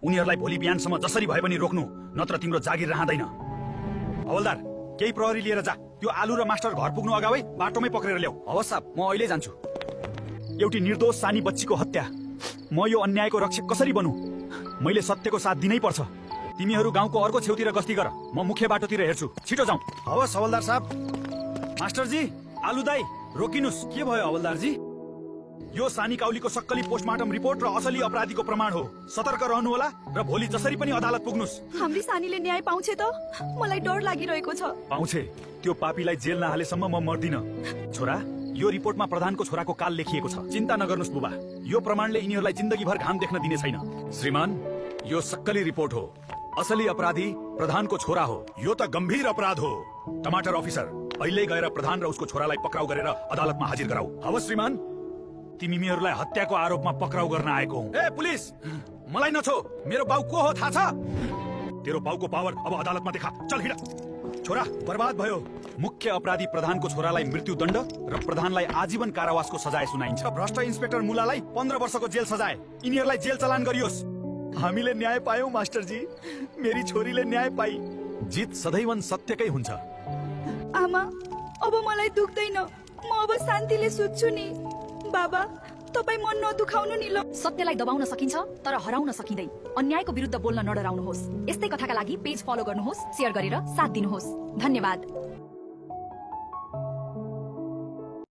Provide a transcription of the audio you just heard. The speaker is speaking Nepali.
उनीहरूलाई भोलि बिहानसम्म जसरी भए पनि रोक्नु, नत्र तिम्रो जागिर रहँदैन। हवलदार, केही प्रहरी लिएर जा। त्यो आलु र मास्टर घर पुग्नु अगावै बाटोमै पक्रेर ल्याऊ। हवस् साहब, म अहिले जान्छु। एउटी निर्दोष सानी बच्चीको हत्या। म यो अन्यायको रक्षक कसरी बनू? मैले सत्यको साथ दिनै पर्छ। तिमीहरू गाउँको अर्को छेउतिर गस्ती गर, म मुख्य बाटोतिर हेर्छु। छिटो जाउँ। हवस् हवलदार साहब। मास्टरजी, आलु दाई, रोकिनुस्। के भयो हवलदारजी? यो सानी काउलीको सक्कली पोस्टमार्टम रिपोर्ट र असली अपराधीको प्रमाण हो। सतर्क रहनु होला र भोलि जसरी पनि अदालत पुग्नुस्। हाम्री सानीले न्याय पाउँछे त? मलाई डर लागिरहेको छ। पाउँछे। त्यो पापीलाई जेल नहालेसम्म म मर्दिन। छोरा, यो रिपोर्टमा प्रधानको छोराको काल लेखिएको छ। चिन्ता नगर्नुस् बुबा, यो प्रमाणले यिनीहरूलाई जिन्दगीभर घाम देख्न दिने छैन। श्रीमान, यो सक्कली रिपोर्ट हो। असली अपराधी प्रधानको छोरा हो। यो त गम्भीर अपराध हो। टमाटर अफिसर, अहिले गएर प्रधान र उसको छोरालाई पक्राउ गरेर अदालतमा हाजिर गराऊ। हवस् श्रीमान। तिमीहरूलाई हत्याको आरोपमा पक्राउ गर्न आएको हुँ। ए पुलिस, मलाई नछो। मेरो बाउ को हो थाहा छ? तेरो बाउको पावर अब अदालतमा देखा। चल हिँड। छोरा, बर्बाद भयो। मुख्य अपराधी प्रधानको छोरालाई मृत्युदण्ड र प्रधानलाई आजीवन कारावासको सजाय सुनाइन्छ। भ्रष्ट इन्सपेक्टर मुलालाई 15 वर्षको जेल सजाय। यिनीहरूलाई जेल चलान गरियोस्। हामीले न्याय पायौं मास्टरजी। मेरी छोरीले न्याय पाई। जित सदैव सत्यकै हुन्छ। आमा, अब मलाई दुख्दैन। म अब शान्तिले सुत्छु नि। बाबा, तपाई मन नदुखाउनु नि ल। सत्यलाई दबाउन सकिन्छ तर हराउन सकिँदैन। अन्यायको विरुद्ध बोल्न नडराउनुहोस्। यस्तै कथाका लागि पेज फलो गर्नुहोस्, शेयर गरेर साथ दिनुहोस्। धन्यवाद।